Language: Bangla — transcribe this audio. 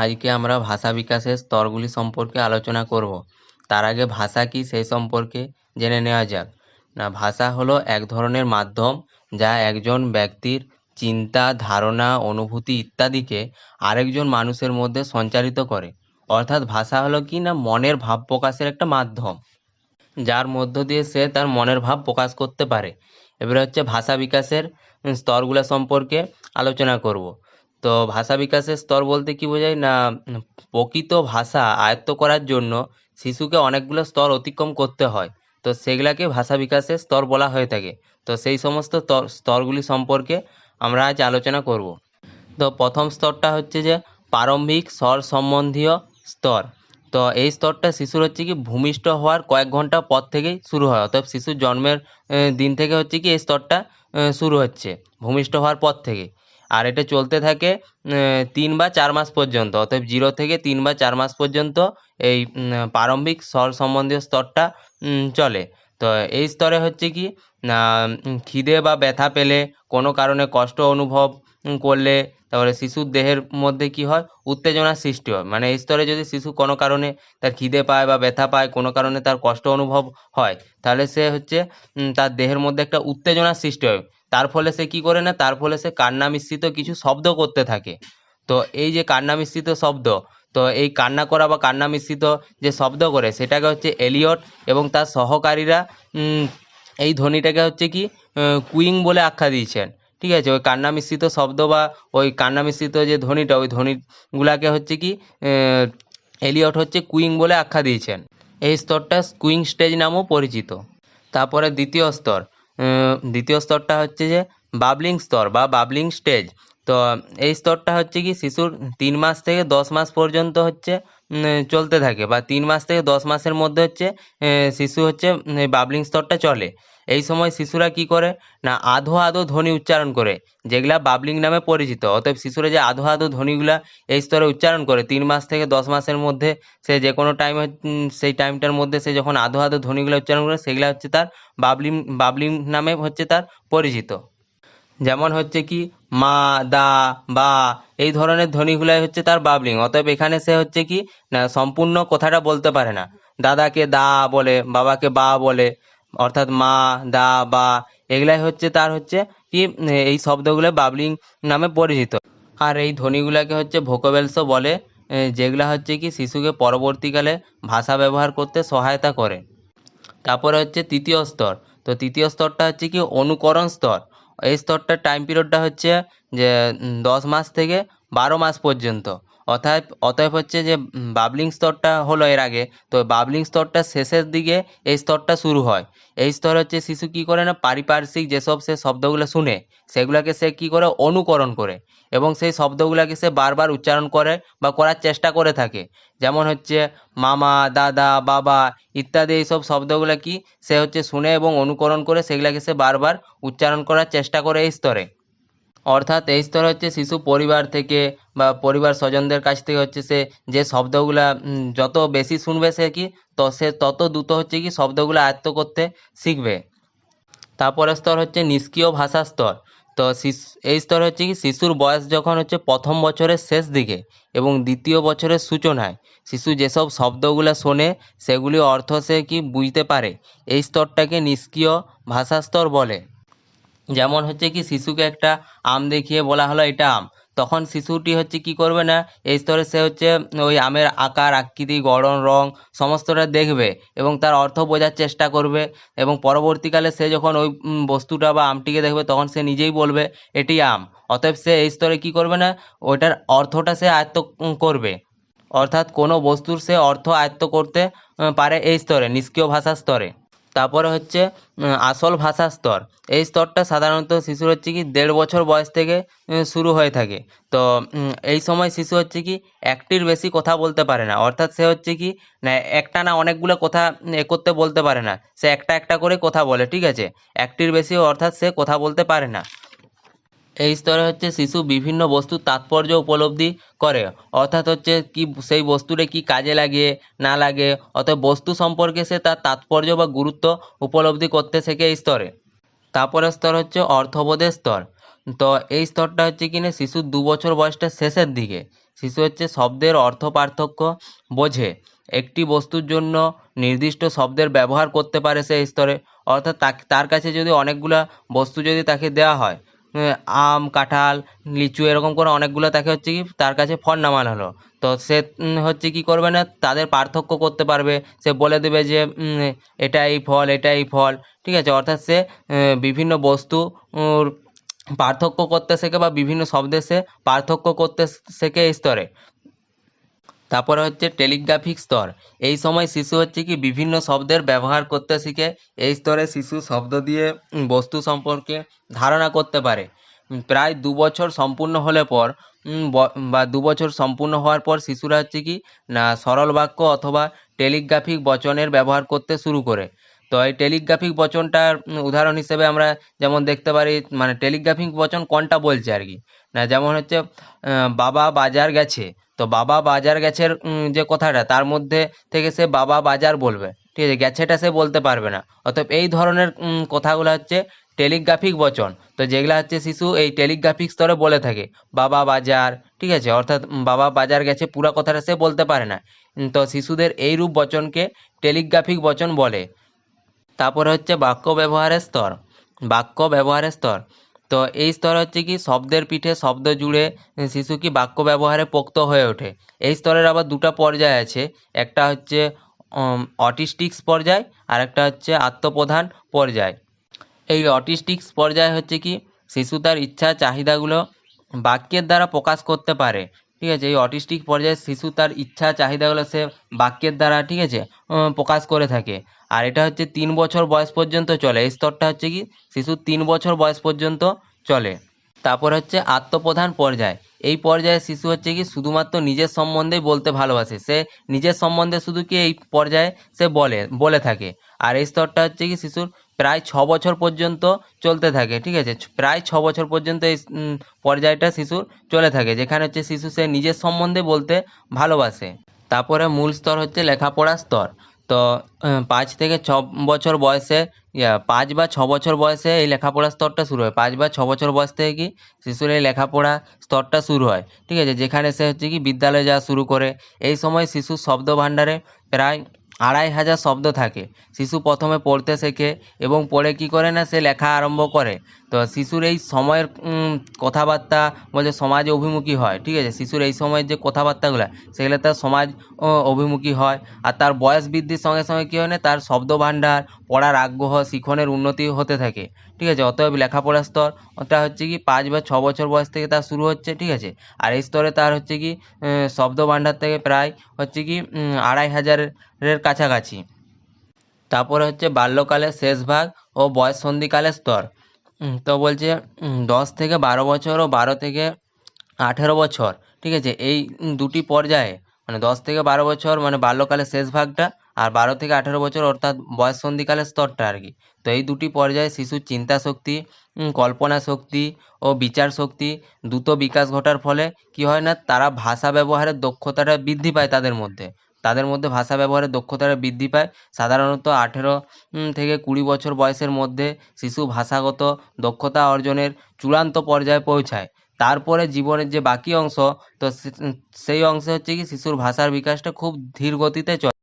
আজকে আমরা ভাষা বিকাশের স্তরগুলি সম্পর্কে আলোচনা করব। তার আগে ভাষা কি সেই সম্পর্কে জেনে নেওয়া যাক। না, ভাষা হলো এক ধরনের মাধ্যম যা একজন ব্যক্তির চিন্তা, ধারণা, অনুভূতি ইত্যাদিকে আরেকজন মানুষের মধ্যে সঞ্চারিত করে। অর্থাৎ ভাষা হলো কি না মনের ভাব প্রকাশের একটা মাধ্যম, যার মধ্য দিয়ে সে তার মনের ভাব প্রকাশ করতে পারে। এবারে হচ্ছে ভাষা বিকাশের স্তরগুলো সম্পর্কে আলোচনা করব। তো ভাষা বিকাশের স্তর বলতে কি বোঝায় না, প্রকৃত ভাষা আয়ত্ত করার জন্য শিশুকে অনেকগুলো স্তর অতিক্রম করতে হয়। তো সেগুলাকে ভাষা বিকাশের স্তর বলা হয়ে থাকে। তো সেই সমস্ত স্তরগুলি সম্পর্কে আমরা আজ আলোচনা করব। তো প্রথম স্তরটা হচ্ছে যে প্রারম্ভিক স্বর সম্বন্ধীয় স্তর। তো এই স্তরটা শিশুর হচ্ছে কি ভূমিষ্ঠ হওয়ার কয়েক ঘন্টা পর থেকেই শুরু হয়। অর্থাৎ শিশুর জন্মের দিন থেকে হচ্ছে কি এই স্তরটা শুরু হচ্ছে, ভূমিষ্ঠ হওয়ার পর থেকে। আর এটা চলতে থাকে 3 বা 4 মাস পর্যন্ত। অর্থাৎ 0 থেকে 3 বা 4 মাস পর্যন্ত এই প্রারম্ভিক স্বর সম্বন্ধীয় স্তরটা চলে। তো এই স্তরে হচ্ছে কি না, খিদে বা ব্যথা পেলে, কোনো কারণে কষ্ট অনুভব করলে, তারপরে শিশুর দেহের মধ্যে কি হয়, উত্তেজনার সৃষ্টি হয়। মানে এই স্তরে যদি শিশু কোনো কারণে তার খিদে পায় বা ব্যথা পায়, কোনো কারণে তার কষ্ট অনুভব হয়, তাহলে সে হচ্ছে তার দেহের মধ্যে একটা উত্তেজনার সৃষ্টি হয়। তার ফলে সে কি করে না, তার ফলে সে কান্না মিশ্রিত কিছু শব্দ করতে থাকে। তো এই যে কান্না মিশ্রিত শব্দ, তো এই কান্না করা বা কান্না মিশ্রিত যে শব্দ করে সেটাকে হচ্ছে এলিয়ট এবং তার সহকারীরা এই ধ্বনিটাকে হচ্ছে কি কুইং বলে আখ্যা দিয়েছেন। ঠিক আছে, ওই কান্না মিশ্রিত শব্দ বা ওই কান্না মিশ্রিত যে ধ্বনিটা, ওই ধ্বনিগুলাকে হচ্ছে কি এলিয়ট হচ্ছে কুইং বলে আখ্যা দিয়েছেন। এই স্তরটা কুইং স্টেজ নামেও পরিচিত। তারপরে দ্বিতীয় স্তরটা হচ্ছে যে বাবলিং স্তর বা বাবলিং স্টেজ। তো এই স্তরটা হচ্ছে কি শিশুর 3 মাস থেকে 10 মাস পর্যন্ত হচ্ছে চলতে থাকে, বা 3 মাস থেকে 10 মাসের মধ্যে হচ্ছে শিশু হচ্ছে এই বাবলিং স্তরটা চলে। এই সময় শিশুরা কি করে না আধো আধো ধ্বনি উচ্চারণ করে, যেগুলা বাবলিং নামে পরিচিত। অতএব শিশুরা যে আধো আধো ধ্বনিগুলা এই স্তরে উচ্চারণ করে 3 মাস থেকে 10 মাসের মধ্যে, সে যে কোনো টাইমে সেই টাইমটার মধ্যে সে যখন আধো আধো ধ্বনিগুলো উচ্চারণ করে, সেগুলা হচ্ছে তার বাবলিং বাবলিং নামে হচ্ছে তার পরিচিত। যেমন হচ্ছে কি মা, দা, বা এই ধরনের ধ্বনিগুলাই হচ্ছে তার বাবলিং। অতএব এখানে সে হচ্ছে কি না সম্পূর্ণ কথাটা বলতে পারে না। দাদাকে দা বলে, বাবাকে বা বলে, অর্থাৎ মা, দা, বা এগুলাই হচ্ছে তার হচ্ছে কি এই শব্দগুলো বাবলিং নামে পরিচিত। আর এই ধ্বনিগুলাকে হচ্ছে ভোকাবেলসও বলে, যেগুলা হচ্ছে কি শিশুকে পরবর্তীকালে ভাষা ব্যবহার করতে সহায়তা করে। তারপরে হচ্ছে তৃতীয় স্তর। তো তৃতীয় স্তরটা হচ্ছে কি অনুকরণ স্তর। এই স্তরটার টাইম পিরিয়ডটা হচ্ছে যে 10 মাস থেকে 12 মাস পর্যন্ত। অতএব হচ্ছে যে বাবলিং স্তরটা হলো এর আগে, তো বাবলিং স্তরটা শেষের দিকে এই স্তরটা শুরু হয়। এই স্তর হচ্ছে শিশু কি করে না পারিপার্শ্বিক যেসব সে শব্দগুলো শুনে, সেগুলোকে সে কি করে অনুকরণ করে, এবং সেই শব্দগুলোকে সে বারবার উচ্চারণ করে বা করার চেষ্টা করে থাকে। যেমন হচ্ছে মামা, দাদা, বাবা ইত্যাদি এইসব শব্দগুলো কি সে হচ্ছে শুনে এবং অনুকরণ করে সেগুলাকে সে বারবার উচ্চারণ করার চেষ্টা করে এই স্তরে। অর্থাৎ এই স্তরে হচ্ছে শিশু পরিবার থেকে বা পরিবার স্বজনদের কাছ থেকে হচ্ছে সে যে শব্দগুলা যত বেশি শুনবে, সে কি সে তত দ্রুত হচ্ছে কি শব্দগুলো আয়ত্ত করতে শিখবে। তারপরের স্তর হচ্ছে নিষ্ক্রিয় ভাষা স্তর। তো এই স্তর হচ্ছে কি শিশুর বয়স যখন হচ্ছে প্রথম বছরের শেষ দিকে এবং দ্বিতীয় বছরের সূচনায় শিশু যেসব শব্দগুলো শোনে সেগুলি অর্থ সে কি বুঝতে পারে, এই স্তরটাকে নিষ্ক্রিয় ভাষা স্তর বলে। যেমন হচ্ছে কি শিশুকে একটা আম দেখিয়ে বলা হলো এটা আম, তখন শিশুটি হচ্ছে কি করবে না এই স্তরে সে হচ্ছে ওই আমের আকার আকৃতি গড়ন রং সমস্তটা দেখবে এবং তার অর্থ বোঝার চেষ্টা করবে, এবং পরবর্তীকালে সে যখন ওই বস্তুটা বা আমটিকে দেখবে তখন সে নিজেই বলবে এটি আম। অতএব সে এই স্তরে কি করবে না ওইটার অর্থটা সে আয়ত্ত করবে। অর্থাৎ কোনো বস্তুর সে অর্থ আয়ত্ত করতে পারে এই স্তরে, নিষ্ক্রিয় ভাষা স্তরে। তারপরে হচ্ছে আসল ভাষা স্তর। এই স্তরটা সাধারণত শিশুর হচ্ছে কি 1.5 বছর বয়স থেকে শুরু হয়ে থাকে। তো এই সময় শিশু হচ্ছে কি একটির বেশি কথা বলতে পারে না। অর্থাৎ সে হচ্ছে কি না একটা না অনেকগুলো কথা করতে বলতে পারে না, সে একটা একটা করে কথা বলে। ঠিক আছে, একটির বেশি অর্থাৎ সে কথা বলতে পারে না। এই স্তরে হচ্ছে শিশু বিভিন্ন বস্তুর তাৎপর্য উপলব্ধি করে। অর্থাৎ হচ্ছে কি সেই বস্তুটা কি কাজে লাগে না লাগে, অর্থাৎ বস্তু সম্পর্কে সে তার তাৎপর্য বা গুরুত্ব উপলব্ধি করতে শেখে এই স্তরে। তারপরের স্তর হচ্ছে অর্থবোধের স্তর। তো এই স্তরটা হচ্ছে কিনা শিশুর 2 বছর বয়সটা শেষের দিকে। শিশু হচ্ছে শব্দের অর্থ পার্থক্য বোঝে, একটি বস্তুর জন্য নির্দিষ্ট শব্দের ব্যবহার করতে পারে সে এই স্তরে। অর্থাৎ তার কাছে যদি অনেকগুলা বস্তু যদি তাকে দেওয়া হয়, আম, কাঁঠাল, লিচু, এরকম করে অনেকগুলো তাকে হচ্ছে কি তার কাছে ফল নামানো হলো, তো সে হচ্ছে কি করবে না, তাদের পার্থক্য করতে পারবে। সে বলে দেবে যে এটা এই ফল, এটা এই ফল, ঠিক আছে। অর্থাৎ সে বিভিন্ন বস্তু পার্থক্য করতে শেখে বা বিভিন্ন শব্দে সে পার্থক্য করতে শেখে এই স্তরে। তারপরে হচ্ছে টেলিগ্রাফিক স্তর। এই সময় শিশু হচ্ছে কি বিভিন্ন শব্দের ব্যবহার করতে শিখে। এই স্তরে শিশু শব্দ দিয়ে বস্তু সম্পর্কে ধারণা করতে পারে। প্রায় 2 বছর সম্পূর্ণ হলে পর বা 2 বছর সম্পূর্ণ হওয়ার পর শিশুরা হচ্ছে কি না সরল বাক্য অথবা টেলিগ্রাফিক বচনের ব্যবহার করতে শুরু করে। তো এই টেলিগ্রাফিক বচনটার উদাহরণ হিসেবে আমরা যেমন দেখতে পারি, মানে টেলিগ্রাফিক বচন কোনটা বলছে আর কি, না যেমন হচ্ছে বাবা বাজার গেছে। তো বাবা বাজার গেছের যে কথাটা, তার মধ্যে থেকে সে বাবা বাজার বলবে, ঠিক আছে, গেছেটা সে বলতে পারবে না। অতএব এই ধরনের কথাগুলো হচ্ছে টেলিগ্রাফিক বচন। তো যেগুলা হচ্ছে শিশু এই টেলিগ্রাফিক স্তরে বলে থাকে, বাবা বাজার, ঠিক আছে, অর্থাৎ বাবা বাজার গেছে পুরো কথাটা সে বলতে পারে না। তো শিশুদের এই রূপ বচনকে টেলিগ্রাফিক বচন বলে। তারপরে হচ্ছে বাক্য ব্যবহারের স্তর। বাক্য ব্যবহারের স্তর, তো এই স্তর হচ্ছে কি শব্দের পিঠে শব্দ জুড়ে শিশু কি বাক্য ব্যবহারে পোক্ত হয়ে ওঠে। এই স্তরের আবার দুটো পর্যায় আছে, একটা হচ্ছে অটিস্টিক্স পর্যায় আর একটা হচ্ছে আত্মপ্রধান পর্যায়। এই অটিস্টিক্স পর্যায় হচ্ছে কি শিশু তার ইচ্ছা চাহিদাগুলো বাক্যের দ্বারা প্রকাশ করতে পারে, ঠিক আছে। এই অটিস্টিক পর্যায়ে শিশু তার ইচ্ছা চাহিদাগুলো সে বাক্যের দ্বারা, ঠিক আছে, প্রকাশ করে থাকে। আর এটা হচ্ছে 3 বছর বয়স পর্যন্ত চলে। এই স্তরটা হচ্ছে কি শিশুর 3 বছর বয়স পর্যন্ত চলে। তারপর হচ্ছে আত্মপ্রধান পর্যায়। এই পর্যায়ে শিশু হচ্ছে কি শুধুমাত্র নিজের সম্বন্ধেই বলতে ভালোবাসে, সে নিজের সম্বন্ধে শুধু কি এই পর্যায়ে সে বলে থাকে। আর এই স্তরটা হচ্ছে কি শিশুর প্রায় 6 বছর পর্যন্ত চলতে থাকে, ঠিক আছে। প্রায় 6 বছর পর্যন্ত এই পর্যায়টা শিশুর চলে থাকে, যেখানে হচ্ছে শিশু সে নিজের সম্বন্ধে বলতে ভালোবাসে। তারপরে মূল স্তর হচ্ছে লেখাপড়ার স্তর। তো 5 থেকে 6 বছর বয়সে 5 বা 6 বছর বয়সে এই লেখাপড়ার স্তরটা শুরু হয়। 5 বা 6 বছর বয়স থেকে কি শিশুর এই লেখাপড়া স্তরটা শুরু হয়, ঠিক আছে, যেখানে সে হচ্ছে কি বিদ্যালয়ে যাওয়া শুরু করে। এই সময় শিশুর শব্দ ভাণ্ডারে প্রায় 2500 শব্দ থাকে। শিশু প্রথমে পড়তে শেখে এবং পড়ে কি করে না সে লেখা আরম্ভ করে। তো শিশুর এই সময়ের কথাবার্তা বলতে সমাজ অভিমুখী হয়, ঠিক আছে। শিশুর এই সময়ের যে কথাবার্তাগুলো সেগুলো তার সমাজ অভিমুখী হয়। আর তার বয়স বৃদ্ধির সঙ্গে সঙ্গে কী হয় না তার শব্দ ভাণ্ডার, পড়ার আগ্রহ, শিখনের উন্নতি হতে থাকে, ঠিক আছে। অতএব লেখাপড়ার স্তর ওটা হচ্ছে কি 5 বা 6 বছর বয়স থেকে তার শুরু হচ্ছে, ঠিক আছে। আর এই স্তরে তার হচ্ছে কি শব্দ ভাণ্ডার থেকে প্রায় হচ্ছে কি 2500-এর কাছাকাছি। তারপরে হচ্ছে বাল্যকালের শেষ ভাগ ও বয়ঃসন্ধিকালের স্তর। তো বলছে 10 থেকে 12 বছর ও 12 থেকে 18 বছর, ঠিক আছে, এই দুটি পর্যায়ে, মানে 10 থেকে 12 বছর মানে বাল্যকালের শেষ ভাগটা, আর 12 থেকে 18 বছর অর্থাৎ বয়ঃসন্ধিকালের স্তরটা আর কি। তো এই দুটি পর্যায়ে শিশুর চিন্তা শক্তি, কল্পনা শক্তি ও বিচার শক্তি দ্রুত বিকাশ ঘটার ফলে কি হয় না তারা ভাষা ব্যবহারের দক্ষতাটা বৃদ্ধি পায় তাদের মধ্যে ভাষা ব্যবহারের দক্ষতাটা বৃদ্ধি পায়। সাধারণত 18 থেকে 20 বছর বয়সের মধ্যে শিশু ভাষাগত দক্ষতা অর্জনের চূড়ান্ত পর্যায়ে পৌঁছায়। তারপরে জীবনের যে বাকি অংশ, তো সেই অংশে হচ্ছে কি শিশুর ভাষার বিকাশটা খুব ধীর গতিতে চলে।